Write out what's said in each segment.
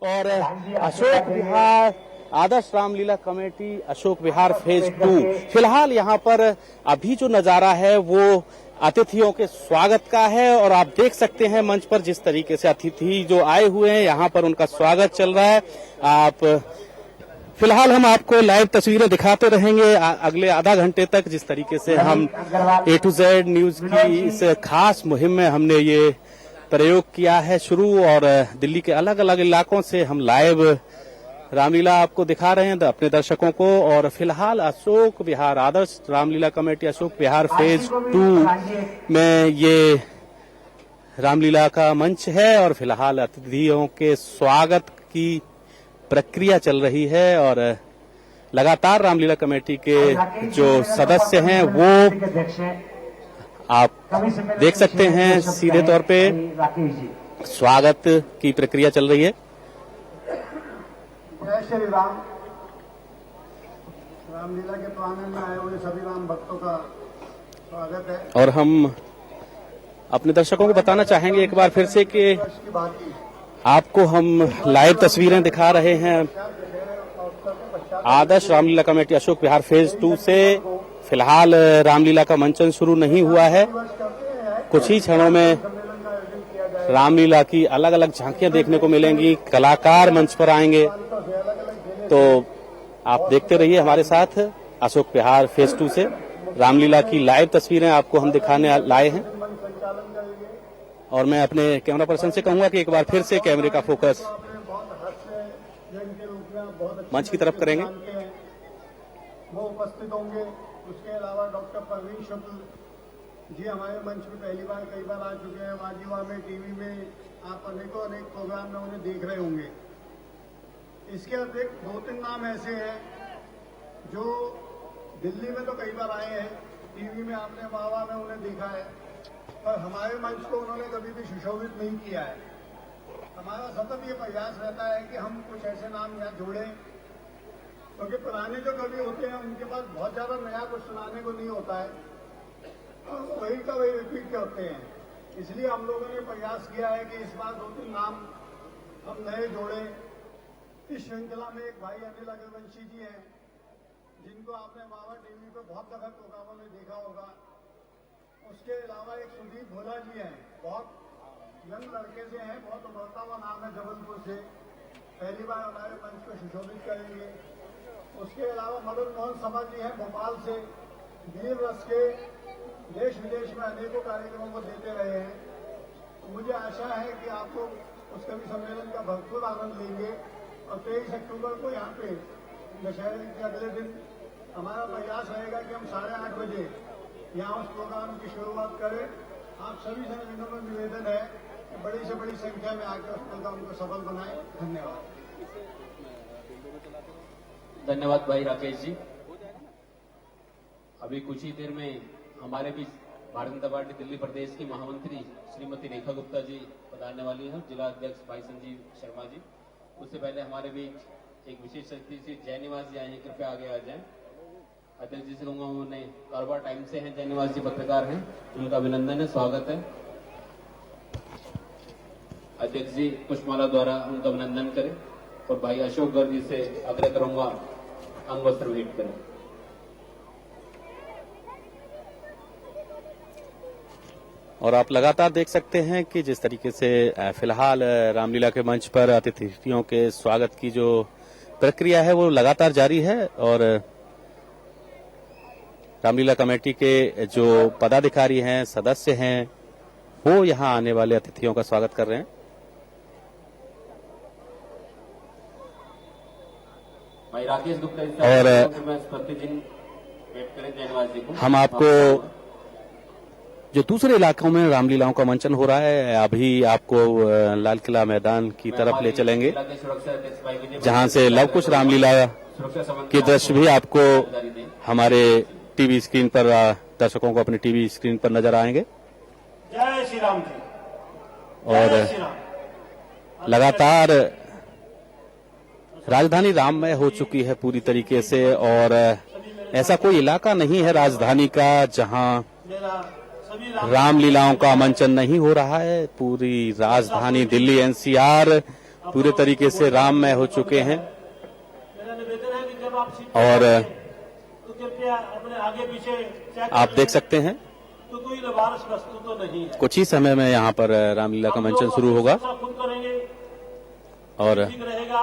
और अशोक विहार आदर्श Ramlila committee Ashok Vihar phase 2 फिलहाल यहाँ पर अभी जो नजारा है वो अतिथियों के स्वागत का है और आप देख सकते हैं मंच पर जिस तरीके से अतिथि जो आए हुए हैं यहाँ पर उनका स्वागत चल रहा है। आप फिलहाल हम आपको लाइव तस्वीरें दिखाते रहेंगे अगले आधा घंटे तक, जिस तरीके से हम A to Z न्यूज की इस खास मुहिम में हमने ये प्रयोग किया है शुरू, और दिल्ली के अलग अलग इलाकों से हम लाइव रामलीला आपको दिखा रहे हैं अपने दर्शकों को। और फिलहाल अशोक विहार आदर्श रामलीला कमेटी अशोक विहार फेज 2 में ये रामलीला का मंच है और फिलहाल अतिथियों के स्वागत की प्रक्रिया चल रही है और लगातार रामलीला कमेटी के जो सदस्य हैं वो आप देख सकते हैं सीधे तौर पे स्वागत की प्रक्रिया चल रही है। जय श्री राम। रामलीला के प्रांगण में आए हुए सभी राम भक्तों का स्वागत है। और हम अपने दर्शकों को बताना चाहेंगे एक बार फिर से कि आपको हम लाइव तस्वीरें दिखा रहे हैं आदर्श रामलीला कमेटी अशोक विहार फेज 2 से। फिलहाल रामलीला का मंचन शुरू नहीं हुआ है, कुछ ही क्षणों में रामलीला की अलग अलग झांकियां देखने को मिलेंगी, कलाकार मंच पर आएंगे। तो आप देखते रहिए हमारे साथ अशोक विहार फेज 2 से रामलीला की लाइव तस्वीरें आपको हम दिखाने लाए हैं। और मैं अपने कैमरा पर्सन से कहूंगा कि एक बार फिर से कैमरे का फोकस मंच की तरफ करेंगे। वो उपस्थित होंगे। उसके अलावा डॉक्टर परवीन शुक्ल जी हमारे मंच में पहली बार कई बार आ चुके हैं। वाजीवा में, टीवी में आप अनेक प्रोग्राम में उन्हें देख रहे होंगे। इसके अतिरिक्त 2-3 नाम ऐसे हैं जो दिल्ली में तो कई बार आए हैं, टीवी में आपने वाहवा में उन्हें देखा है, पर हमारे मंच को उन्होंने कभी भी सुशोभित नहीं किया है। हमारा सतत ये प्रयास रहता है कि हम कुछ ऐसे नाम यहाँ जोड़ें, क्योंकि पुराने जो कवि होते हैं उनके पास बहुत ज्यादा नया कुछ सुनाने को नहीं होता है, वही का वही रिपीट करते हैं। इसलिए हम लोगों ने प्रयास किया है कि इस बार 2-3 नाम हम नए जोड़े। इस श्रृंखला में एक भाई अनिल अग्रवंशी जी हैं, जिनको आपने वावा टीवी पे बहुत दफा प्रोग्रामों में देखा होगा। उसके अलावा एक सुदीप भोला जी हैं, बहुत यंग लड़के से हैं, बहुत उभरता हुआ नाम है, जबलपुर से, पहली बार हमारे मंच को सुशोभित करेंगे। उसके अलावा मदन मोहन समर जी हैं भोपाल से, वीर रस के देश विदेश में अनेकों कार्यक्रमों को देते रहे हैं। तो मुझे आशा है कि आप लोग उस कवि सम्मेलन का भरपूर आनंद लेंगे। और 23 अक्टूबर को यहाँ पे दशहरे के अगले दिन हमारा प्रयास रहेगा कि हम 8:30 बजे यहाँ उस प्रोग्राम की शुरुआत करें। आप सभी से विनम्र निवेदन है कि बड़ी से बड़ी संख्या में आकर उस प्रोग्राम को सफल बनाएं। धन्यवाद। धन्यवाद भाई राकेश जी। अभी कुछ ही देर में हमारे बीच भारतीय जनता पार्टी दिल्ली प्रदेश की महामंत्री श्रीमती रेखा गुप्ता जी पधारने वाली हैं, जिला अध्यक्ष भाई संजीव शर्मा जी। उससे पहले हमारे बीच एक विशेष अतिथि श्री जय निवास जी आए हैं, कृपया आगे आ जाएं। अध्यक्ष जी से कहूंगा, उन्होंने कारोबार टाइम से हैं, जय निवास जी पत्रकार हैं, उनका अभिनंदन है, स्वागत है। अध्यक्ष जी पुष्पमाला द्वारा उनका अभिनंदन करें और भाई अशोक गर्ग जी से आग्रह करूंगा अंग वस्त्र भेंट करें। और आप लगातार देख सकते हैं कि जिस तरीके से फिलहाल रामलीला के मंच पर अतिथियों के स्वागत की जो प्रक्रिया है वो लगातार जारी है और रामलीला कमेटी के जो पदाधिकारी हैं, सदस्य हैं, वो यहाँ आने वाले अतिथियों का स्वागत कर रहे हैं। भाई राकेश गुप्ता और हम आपको जो दूसरे इलाकों में रामलीलाओं का मंचन हो रहा है अभी आपको लाल किला मैदान की तरफ ले चलेंगे, जहां से लव कुश रामलीला के दृश्य भी आपको हमारे टीवी स्क्रीन पर दर्शकों को अपनी टीवी स्क्रीन पर नजर आएंगे। जय श्री राम जी। और लगातार राजधानी राममय हो चुकी है पूरी तरीके से और ऐसा कोई इलाका नहीं है राजधानी का जहां रामलीलाओं का मंचन नहीं हो रहा है। पूरी राजधानी दिल्ली एनसीआर पूरे तरीके से राममय हो चुके हैं। मेरा निवेदन है कि जब आप सीट और तो कृपया अपने आगे पीछे चेक आप देख सकते हैं तो कोई लवारस वस्तु तो नहीं है। कुछ ही समय में यहाँ पर रामलीला का मंचन शुरू होगा खुद करेंगे और ठीक रहेगा।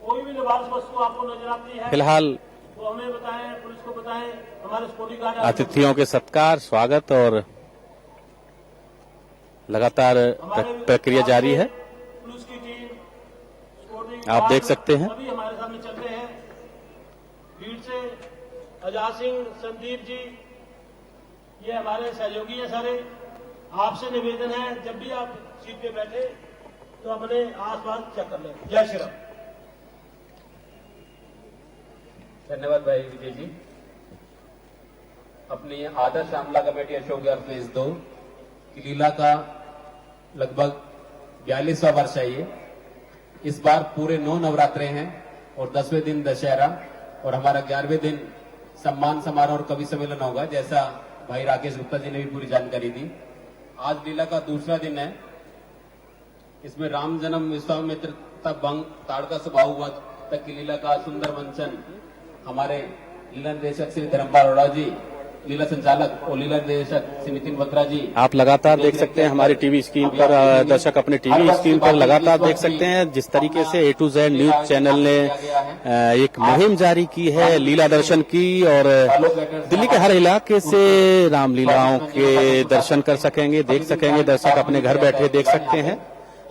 कोई भी लवारस वस्तु आपको नजर आती है फिलहाल तो हमें बताएं, पुलिस को बताएं, हमारे सिक्योरिटी गार्ड अतिथियों के सत्कार, स्वागत और लगातार प्रक्रिया जारी है। पुलिस की टीम सिक्योरिटी आप देख सकते हैं अभी हमारे सामने चलते हैं भीड़ से। आजाद सिंह, संदीप जी, ये हमारे सहयोगी हैं सारे। आपसे निवेदन है जब भी आप सीट पे बैठे तो अपने आसपास चेक कर लें। जय श्री राम। धन्यवाद भाई विजय जी। अपनी आदर्श रामलीला कमेटी अशोक विहार फेज 2 की लीला का लगभग 42वां वर्ष है ये। इस बार पूरे 9 नवरात्रे हैं और 10वें दिन दशहरा और हमारा 11वें दिन सम्मान समारोह और कवि सम्मेलन होगा, जैसा भाई राकेश गुप्ता जी ने भी पूरी जानकारी दी। आज लीला का दूसरा दिन है। इसमें राम जन्म, विश्वामित्र तक भंग, ताड़का स्वभाव हुआ तक की लीला का सुंदर मंचन हमारे लीला निर्देशक श्री धर्मपाल अरोड़ा जी, लीला संचालक और लीला निर्देशक श्री नितिन बत्रा जी। आप लगातार देख सकते हैं हमारी टीवी स्क्रीन पर, दर्शक अपने टीवी स्क्रीन पर लगातार देख सकते हैं जिस तरीके से A to Z news channel ने एक मुहिम जारी की है लीला दर्शन की, और दिल्ली के हर इलाके से रामलीलाओं के दर्शन कर सकेंगे, देख सकेंगे। दर्शक अपने घर बैठे देख सकते हैं।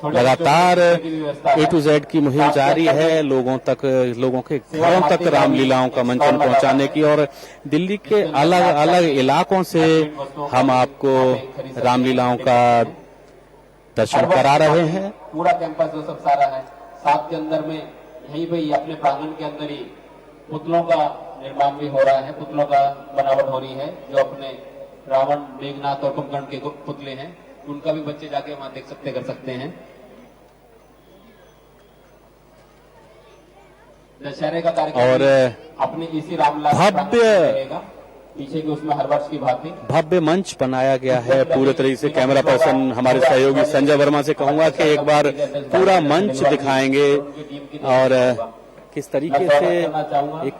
लगातार A to Z की मुहिम जारी है लोगों के घरों तक रामलीलाओं का मंचन पहुंचाने की, और दिल्ली के अलग अलग इलाकों से हम आपको रामलीलाओं का दर्शन करा रहे हैं। पूरा कैंपस जो सब सारा है, साथ के अंदर में यहीं पे ही अपने प्रांगण के अंदर ही पुतलों का निर्माण भी हो रहा है, पुतलों का बनावट हो रही है। जो अपने रावण, मेघनाथ और कुंभकर्ण के पुतले हैं, उनका भी बच्चे जाके वहां देख सकते, कर सकते हैं। दशहरे का कार्यक्रम और अपने इसी रामलीला पीछे की उसमें हर वर्ष की भांति भव्य मंच बनाया गया है पूरे तरीके से। कैमरा पर्सन हमारे सहयोगी संजय वर्मा से कहूंगा कि एक बार पूरा मंच दिखाएंगे, और किस तरीके से एक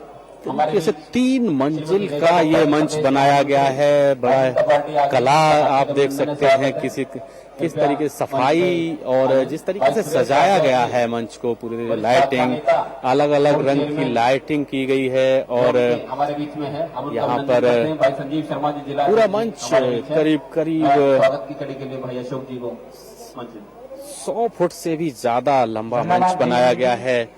तरीके से 3 मंजिल का ये मंच बनाया गया है। बड़ा कला आप देख सकते हैं किस तरीके से सफाई और जिस तरीके से सजाया गया है मंच को, पूरी लाइटिंग, अलग अलग रंग की लाइटिंग की गई है। और हमारे बीच में है यहाँ पर भाई संजीव शर्मा जी, जिला पूरा मंच करीब स्वागत की कड़ी के लिए भाई अशोक जी को 100 फुट से भी ज्यादा लंबा मंच बनाया गया है,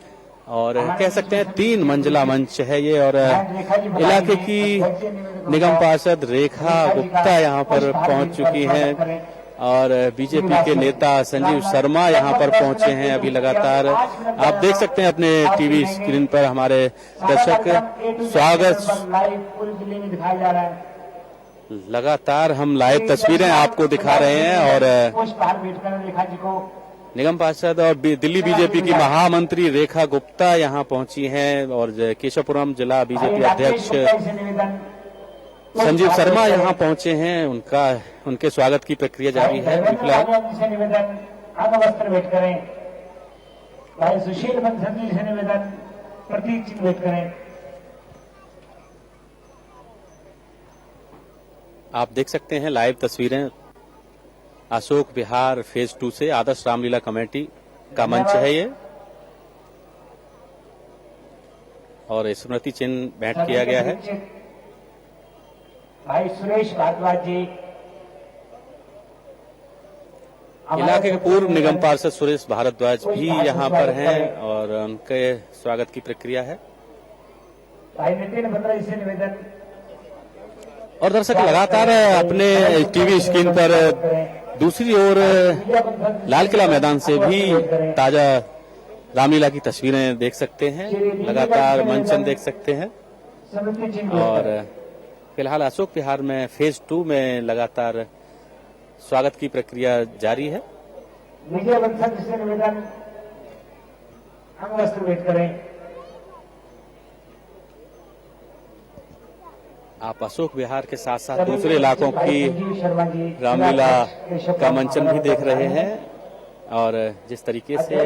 और कह सकते हैं 3 मंजिला मंच है ये। और इलाके की निगम पार्षद रेखा गुप्ता यहाँ पर पहुंच चुकी हैं, और बीजेपी के नेता संजीव शर्मा यहाँ पर पहुंचे हैं अभी। लगातार आप देख सकते हैं अपने टीवी स्क्रीन पर हमारे दर्शक स्वागत, पूरी दिल्ली में दिखाया जा रहा है। लगातार हम लाइव तस्वीरें आपको दिखा रहे हैं। और रेखा जी को निगम पार्षद और दिल्ली बीजेपी की महामंत्री रेखा गुप्ता यहाँ पहुंची हैं, और केशवपुरम जिला बीजेपी अध्यक्ष संजीव शर्मा यहाँ पहुंचे हैं। उनके स्वागत की प्रक्रिया जारी है। फिलहाल से निवेदन अंगवस्त्र भेंट करें। भाई सुशील बंसल जी से निवेदन प्रतीक चिन्ह भेंट करें। आप देख सकते हैं लाइव तस्वीरें अशोक विहार फेज 2 से। आदर्श रामलीला कमेटी का मंच है ये, और स्मृति चिन्ह भेंट किया गया है। भाई सुरेश भारद्वाज जी, इलाके के पूर्व निगम पार्षद सुरेश भारद्वाज भी यहाँ पर हैं, और उनके स्वागत की प्रक्रिया है। भाई नितिन बत्रा जी से निवेदन। और दर्शक लगातार अपने टीवी स्क्रीन पर दूसरी ओर लाल किला मैदान से भी ताजा रामलीला की तस्वीरें देख सकते हैं, लगातार मंचन देख सकते हैं। और फिलहाल अशोक विहार में फेज 2 में लगातार स्वागत की प्रक्रिया जारी है। विजय बंसल से निवेदन अंगवस्त्र भेंट करें। आप अशोक विहार के साथ साथ दूसरे इलाकों की रामलीला का मंचन भी देख रहे हैं, और जिस तरीके से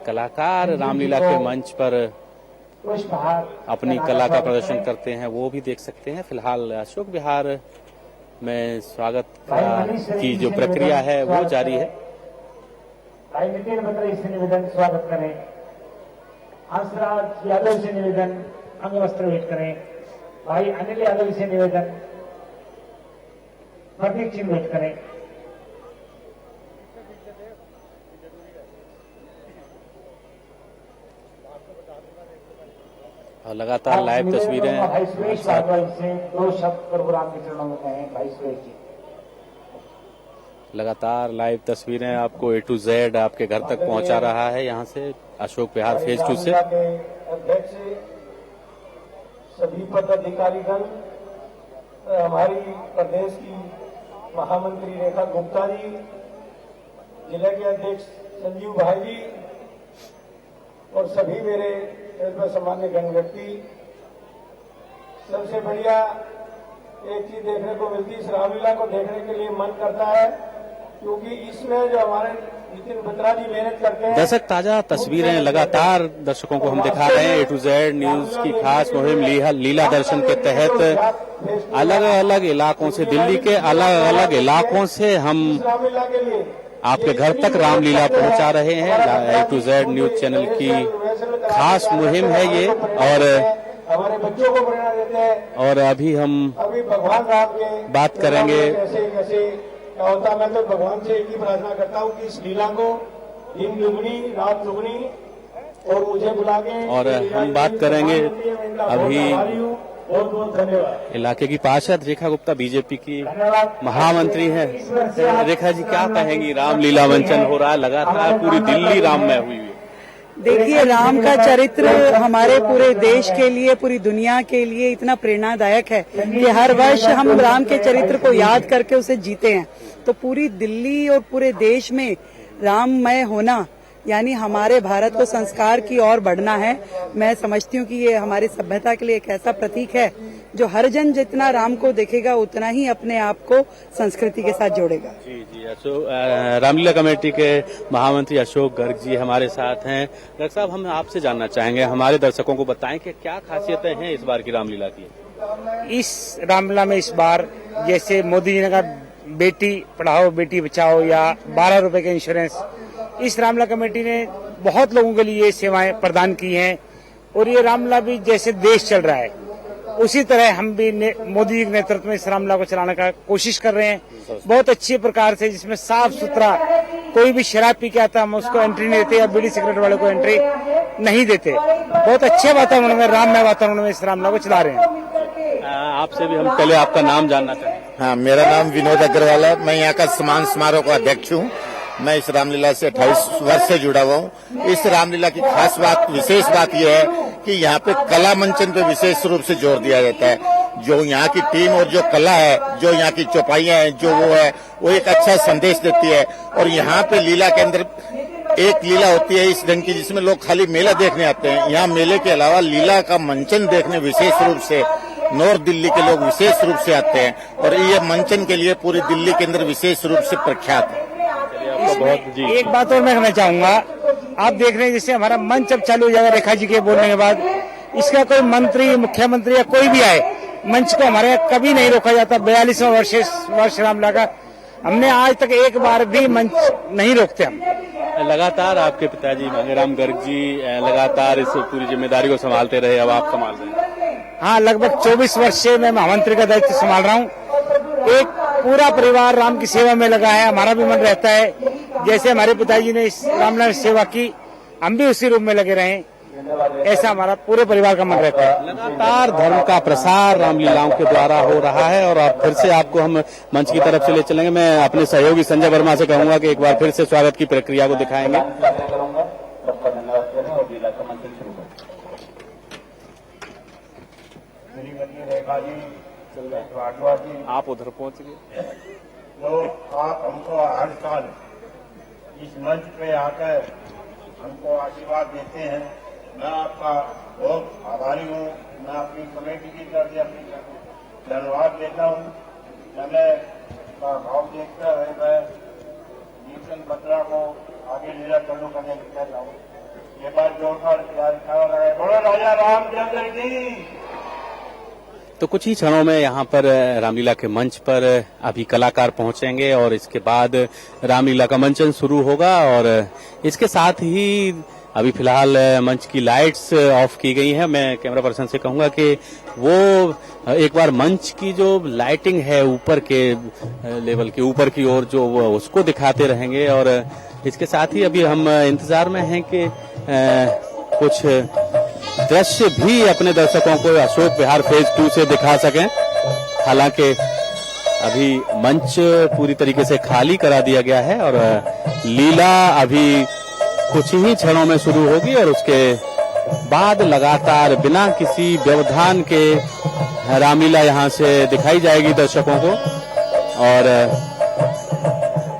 कलाकार रामलीला के मंच पर अपनी कला का प्रदर्शन करते हैं वो भी देख सकते हैं। फिलहाल अशोक विहार में स्वागत की जो प्रक्रिया है वो जारी है। भाई नितिन बत्रा से निवेदन स्वागत करें। हंसराज यादव से निवेदन अंग वस्त्र भेंट करें। भाई अनिल यादव से निवेदन प्रतीक चिन्ह भेंट करें। और लगातार लाइव तस्वीरें भाई सुरेश भारद्वाज से 2 शब्द प्रभुराम के चरणों में कहें। भाई सुरेश जी लगातार लाइव तस्वीरें आपको A to Z आपके घर तक पहुंचा रहा है यहाँ से अशोक विहार फेज 2 से। अध्यक्ष सभी पदाधिकारीगण, हमारी प्रदेश की महामंत्री रेखा गुप्ता जी, जिला के अध्यक्ष संजीव भाई जी और सभी मेरे सामान्य गण व्यक्ति। सबसे बढ़िया एक चीज देखने को मिलती है, इस रामलीला को देखने के लिए मन करता है क्योंकि इसमें जो हमारे नितिन बत्रा जी मेहनत करते हैं। दर्शक ताजा तस्वीरें लगातार दर्शकों को हम दिखा रहे हैं। A to Z न्यूज की खास मुहिम लीला दर्शन के तहत अलग अलग इलाकों से, दिल्ली के अलग अलग इलाकों से हम रामलीला के लिए आपके घर तक रामलीला पहुंचा रहे हैं। A to Z news channel की खास मुहिम है ये। और हमारे बच्चों को प्रेरणा देते हैं। और अभी हम अभी भगवान राम के बात करेंगे। कैसे कैसे क्या होता है, मैं तो भगवान से एक ही प्रार्थना करता हूँ कि इस लीला को दिन दुगनी रात दुगनी और मुझे बुला के। और हम बात करेंगे अभी बहुत बहुत धन्यवाद। इलाके की पार्षद रेखा गुप्ता बीजेपी की महामंत्री हैं। रेखा जी क्या कहेंगी, रामलीला मंचन हो रहा है लगातार, पूरी दिल्ली राममय हुई है। देखिए, राम का चरित्र हमारे पूरे देश के लिए, पूरी दुनिया के लिए इतना प्रेरणादायक है कि हर वर्ष हम राम के चरित्र को याद करके उसे जीते हैं। तो पूरी दिल्ली और पूरे देश में राममय होना यानी हमारे भारत को संस्कार की ओर बढ़ना है। मैं समझती हूँ कि ये हमारी सभ्यता के लिए एक ऐसा प्रतीक है जो हर जन जितना राम को देखेगा उतना ही अपने आप को संस्कृति के साथ जोड़ेगा। जी जी, अशोक रामलीला कमेटी के महामंत्री अशोक गर्ग जी हमारे साथ हैं। गर्ग साहब, हम आपसे जानना चाहेंगे, हमारे दर्शकों को बताएं कि क्या खासियतें हैं इस बार की रामलीला की। इस रामलीला में इस बार जैसे मोदी जी ने कहा बेटी पढ़ाओ बेटी बचाओ या 12 रुपए के इंश्योरेंस, इस रामलीला कमेटी ने बहुत लोगों के लिए सेवाएं प्रदान की हैं। और ये रामलीला भी जैसे देश चल रहा है उसी तरह हम भी मोदी जी के नेतृत्व में इस रामलीला को चलाने का कोशिश कर रहे हैं बहुत अच्छे प्रकार से, जिसमें साफ सुथरा, कोई भी शराब पी के आता हम उसको एंट्री नहीं देते या बीड़ी सिगरेट वाले को एंट्री नहीं देते। बहुत अच्छे वातावरण में, राममय वातावरण में इस रामलीला को चला रहे हैं। आपसे भी हम पहले आपका नाम जानना चाहेंगे। हाँ, मेरा नाम विनोद अग्रवाल है। मैं यहाँ का सम्मान समारोह का अध्यक्ष हूँ। मैं इस रामलीला से 28 वर्ष से जुड़ा हुआ हूँ। इस रामलीला की खास बात, विशेष बात यह है कि यहाँ पे कला मंचन पे विशेष रूप से जोर दिया जाता है। जो यहाँ की टीम और जो कला है, जो यहाँ की चौपाइयाँ हैं, जो वो एक अच्छा संदेश देती है। और यहाँ पे लीला के अंदर एक लीला होती है इस ढंग की जिसमें लोग खाली मेला देखने आते हैं। यहाँ मेले के अलावा लीला का मंचन देखने विशेष रूप से नॉर्थ दिल्ली के लोग विशेष रूप से आते हैं और ये मंचन के लिए पूरी दिल्ली के अंदर विशेष रूप से प्रख्यात है। एक बात और मैं कहना चाहूंगा, आप देख रहे हैं जैसे हमारा मंच अब चालू हो जाएगा रेखा जी के बोलने के बाद, इसका कोई मंत्री, मुख्यमंत्री या कोई भी आए, मंच को हमारे यहाँ कभी नहीं रोका जाता। 42वां वर्ष रामलीला का, हमने आज तक एक बार भी मंच नहीं रोकते। हम लगातार आपके पिताजी मांगेराम गर्ग जी लगातार इस पूरी जिम्मेदारी को संभालते रहे, अब आप संभाल रहे हैं। हाँ, लगभग 24 वर्ष से मैं महामंत्री का दायित्व संभाल रहा हूँ। एक पूरा परिवार राम की सेवा में लगा है। हमारा भी मन रहता है जैसे हमारे पिताजी ने इस रामलीला सेवा की, हम भी उसी रूप में लगे रहें, ऐसा हमारा पूरे परिवार का मन रहता है। लगातार धर्म का प्रसार रामलीलाओं के द्वारा हो रहा है और अब फिर से आपको हम मंच की तरफ से ले चलेंगे। मैं अपने सहयोगी संजय वर्मा से कहूंगा कि एक बार फिर से स्वागत की प्रक्रिया को दिखाएंगे। आप उधर पहुंच गए। तो आप हमको हर साल इस मंच पे आकर हमको आशीर्वाद देते हैं। मैं आपका बहुत आभारी हूँ। मैं अपनी कमेटी की तरफ से अपनी धन्यवाद देता हूँ। समय का भाव देखकर मैं नितिन बत्रा को आगे लीला चालू करने निकल रहा हूँ। ये बात जोरदार लगा बोलो राजा रामचंद्र की। तो कुछ ही क्षणों में यहाँ पर रामलीला के मंच पर अभी कलाकार पहुंचेंगे और इसके बाद रामलीला का मंचन शुरू होगा। और इसके साथ ही अभी फिलहाल मंच की लाइट्स ऑफ की गई हैं। मैं कैमरा पर्सन से कहूंगा कि वो एक बार मंच की जो लाइटिंग है ऊपर के लेवल के ऊपर की ओर जो वो उसको दिखाते रहेंगे। और इसके साथ ही अभी हम इंतजार में हैं कि कुछ दृश्य भी अपने दर्शकों को अशोक विहार फेज 2 से दिखा सकें। हालांकि अभी मंच पूरी तरीके से खाली करा दिया गया है और लीला अभी कुछ ही क्षणों में शुरू होगी और उसके बाद लगातार बिना किसी व्यवधान के रामलीला यहां से दिखाई जाएगी दर्शकों को। और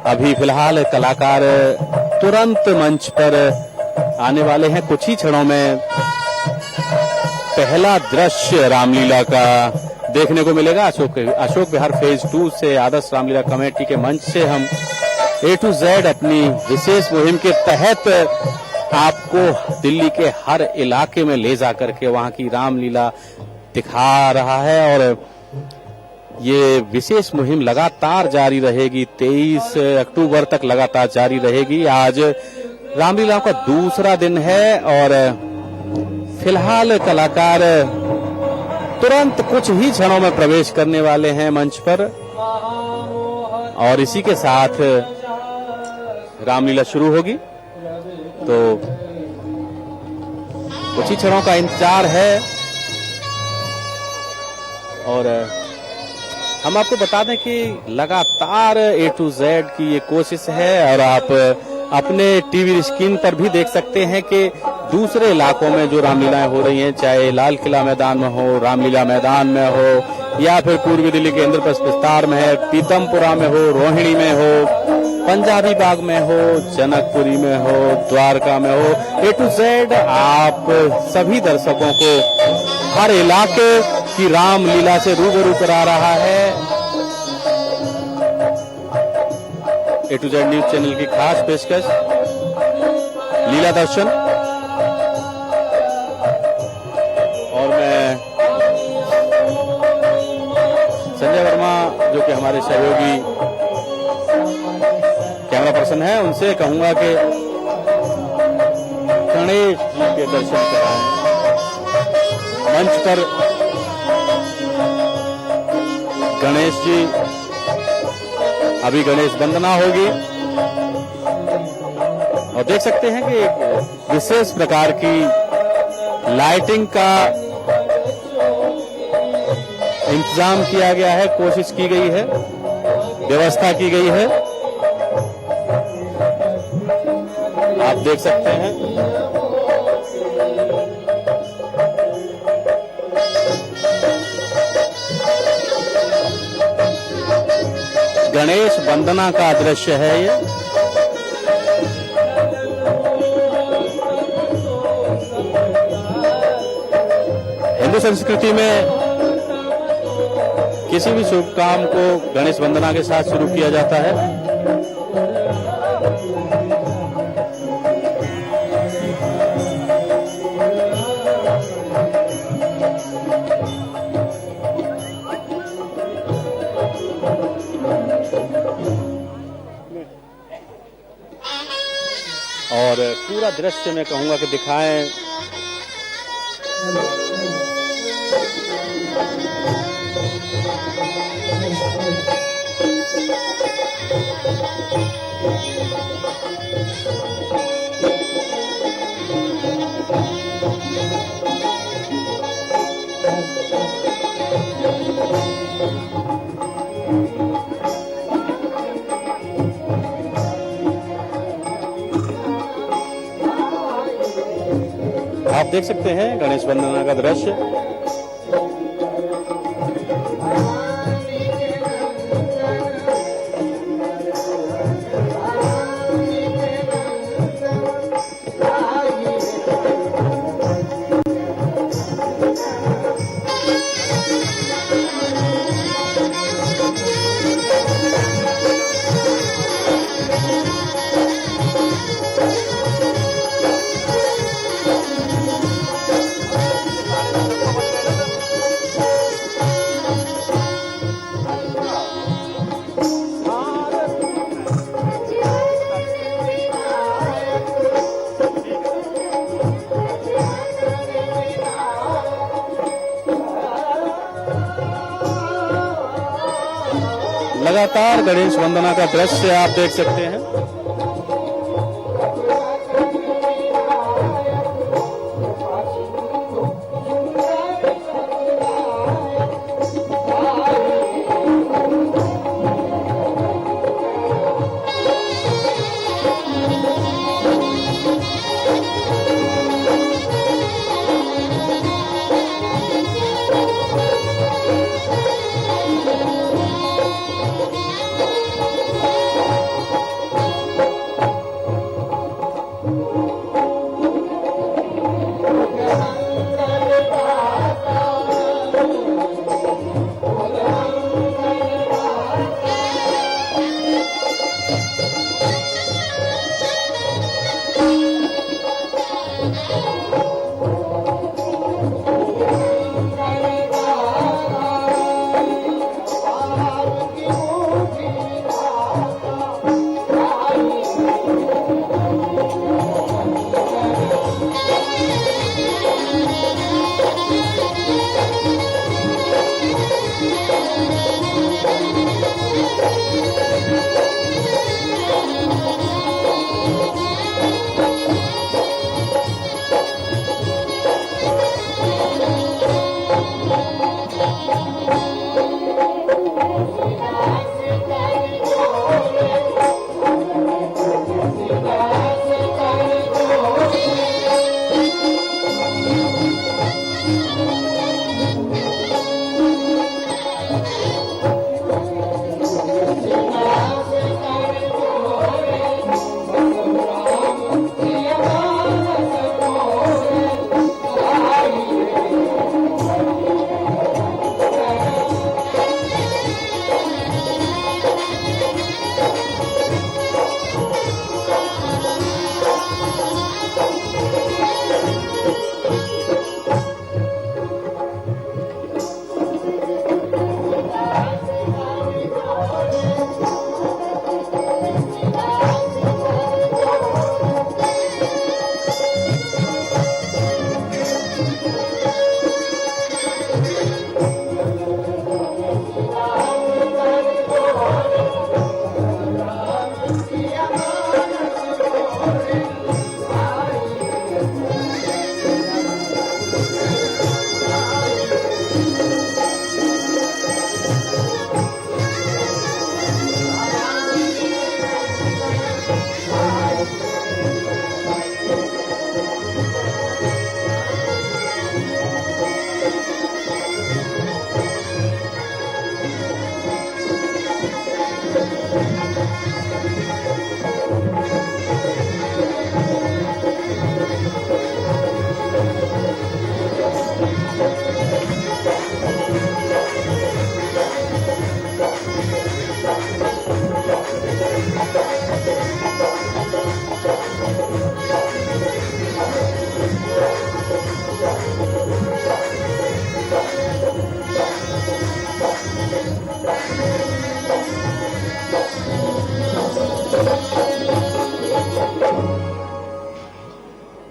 अभी फिलहाल कलाकार तुरंत मंच पर आने वाले हैं। कुछ ही क्षणों में पहला दृश्य रामलीला का देखने को मिलेगा। अशोक विहार फेज 2 से आदर्श रामलीला कमेटी के मंच से हम A to Z अपनी विशेष मुहिम के तहत आपको दिल्ली के हर इलाके में ले जाकर के वहां की रामलीला दिखा रहा है। और ये विशेष मुहिम लगातार जारी रहेगी, 23 अक्टूबर तक लगातार जारी रहेगी। आज रामलीला का दूसरा दिन है और फिलहाल कलाकार तुरंत कुछ ही क्षणों में प्रवेश करने वाले हैं मंच पर और इसी के साथ रामलीला शुरू होगी। तो कुछ ही क्षणों का इंतजार है और हम आपको बता दें कि लगातार A to Z की ये कोशिश है और आप अपने टीवी स्क्रीन पर भी देख सकते हैं कि दूसरे इलाकों में जो रामलीलाएं हो रही हैं, चाहे लाल किला मैदान में हो, रामलीला मैदान में हो या फिर पूर्वी दिल्ली के इंद्रप्रस्थ विस्तार में है, पीतमपुरा में हो, रोहिणी में हो, पंजाबी बाग में हो, जनकपुरी में हो, द्वारका में हो, A to Z आप सभी दर्शकों को हर इलाके की रामलीला से रूबरू करा रहा है। A to Z news channel की खास पेशकश लीला दर्शन। और मैं संजय वर्मा जो कि हमारे सहयोगी कैमरा पर्सन है उनसे कहूंगा कि गणेश जी के दर्शन कराएं। मंच पर गणेश जी, अभी गणेश वंदना होगी और देख सकते हैं कि एक विशेष प्रकार की लाइटिंग का इंतजाम किया गया है, कोशिश की गई है, व्यवस्था की गई है। आप देख सकते हैं गणेश वंदना का दृश्य है ये। हिंदू संस्कृति में किसी भी शुभ काम को गणेश वंदना के साथ शुरू किया जाता है। और पूरा दृश्य मैं कहूंगा कि दिखाएं। आप देख सकते हैं गणेश वंदना का दृश्य। लगातार गणेश वंदना का दृश्य आप देख सकते हैं।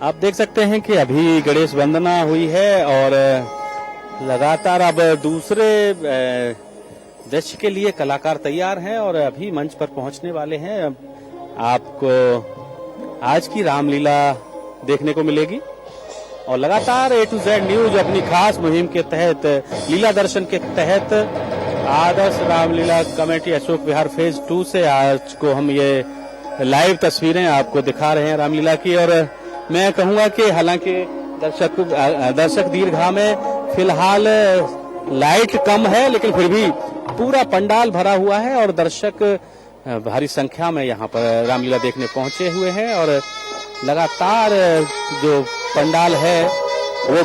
आप देख सकते हैं कि अभी गणेश वंदना हुई है और लगातार अब दूसरे दृश्य के लिए कलाकार तैयार हैं और अभी मंच पर पहुंचने वाले हैं। आपको आज की रामलीला देखने को मिलेगी और लगातार A to Z न्यूज अपनी खास मुहिम के तहत लीला दर्शन के तहत आदर्श रामलीला कमेटी अशोक विहार फेज 2 से आज को हम ये लाइव तस्वीरें आपको दिखा रहे हैं रामलीला की। और मैं कहूंगा कि हालांकि दर्शक दीर्घा में फिलहाल लाइट कम है, लेकिन फिर भी पूरा पंडाल भरा हुआ है और दर्शक भारी संख्या में यहाँ पर रामलीला देखने पहुंचे हुए हैं। और लगातार जो पंडाल है वो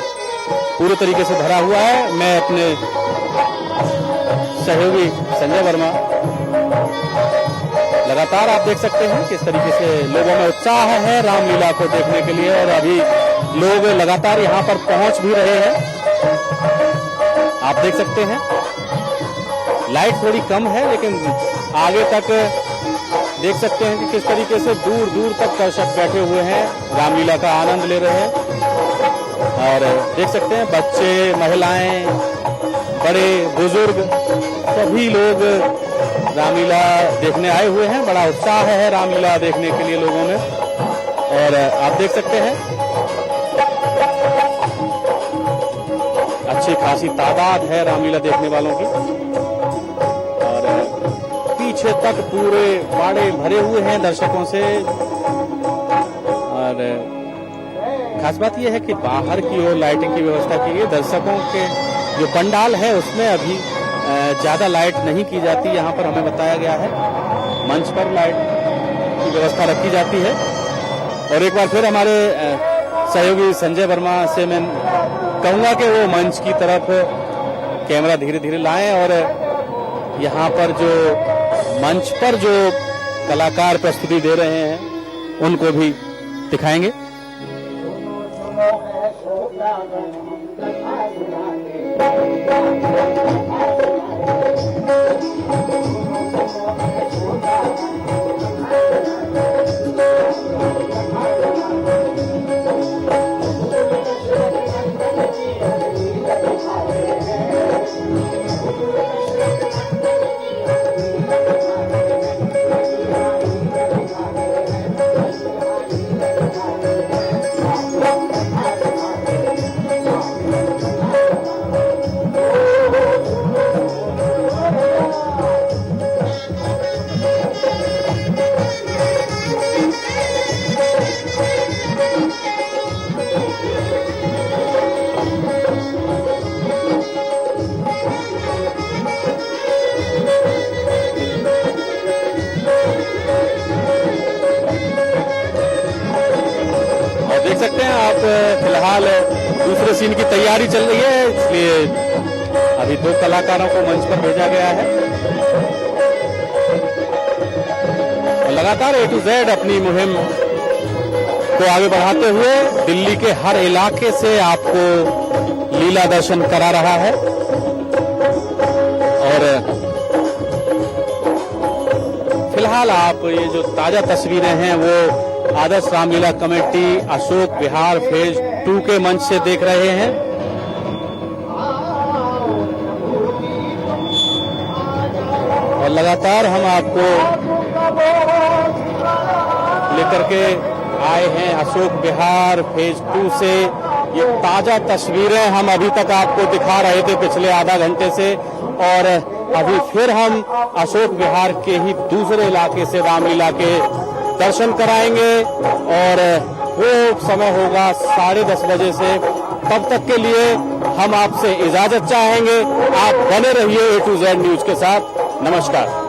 पूरे तरीके से भरा हुआ है। मैं अपने सहयोगी संजय वर्मा, लगातार आप देख सकते हैं किस तरीके से लोगों में उत्साह है रामलीला को देखने के लिए और अभी लोग लगातार यहाँ पर पहुंच भी रहे हैं। आप देख सकते हैं लाइट थोड़ी कम है, लेकिन आगे तक देख सकते हैं कि किस तरीके से दूर दूर तक दर्शक बैठे हुए हैं, रामलीला का आनंद ले रहे हैं। और देख सकते हैं बच्चे, महिलाएं, बड़े बुजुर्ग सभी लोग रामलीला देखने आए हुए हैं। बड़ा उत्साह है रामलीला देखने के लिए लोगों में, और आप देख सकते हैं अच्छी खासी तादाद है रामलीला देखने वालों की, और पीछे तक पूरे बाड़े भरे हुए हैं दर्शकों से। और खास बात यह है कि बाहर की ओर लाइटिंग की व्यवस्था की गई। दर्शकों के जो पंडाल है उसमें अभी ज्यादा लाइट नहीं की जाती, यहाँ पर हमें बताया गया है मंच पर लाइट की व्यवस्था रखी जाती है। और एक बार फिर हमारे सहयोगी संजय वर्मा से मैं कहूंगा कि वो मंच की तरफ कैमरा धीरे धीरे लाएं और यहाँ पर जो मंच पर जो कलाकार प्रस्तुति दे रहे हैं उनको भी दिखाएंगे। देख सकते हैं आप, फिलहाल दूसरे सीन की तैयारी चल रही है, इसलिए अभी 2 कलाकारों को मंच पर भेजा गया है। और लगातार A to Z अपनी मुहिम को आगे बढ़ाते हुए दिल्ली के हर इलाके से आपको लीला दर्शन करा रहा है। और फिलहाल आप ये जो ताजा तस्वीरें हैं वो आदर्श रामलीला कमेटी अशोक विहार फेज 2 के मंच से देख रहे हैं। और लगातार हम आपको लेकर के आए हैं अशोक विहार फेज 2 से। ये ताजा तस्वीरें हम अभी तक आपको दिखा रहे थे पिछले आधा घंटे से, और अभी फिर हम अशोक विहार के ही दूसरे इलाके से रामलीला के दर्शन कराएंगे। और वो समय होगा 10:30 बजे से। तब तक के लिए हम आपसे इजाजत चाहेंगे। आप बने रहिए A to Z न्यूज के साथ। नमस्कार।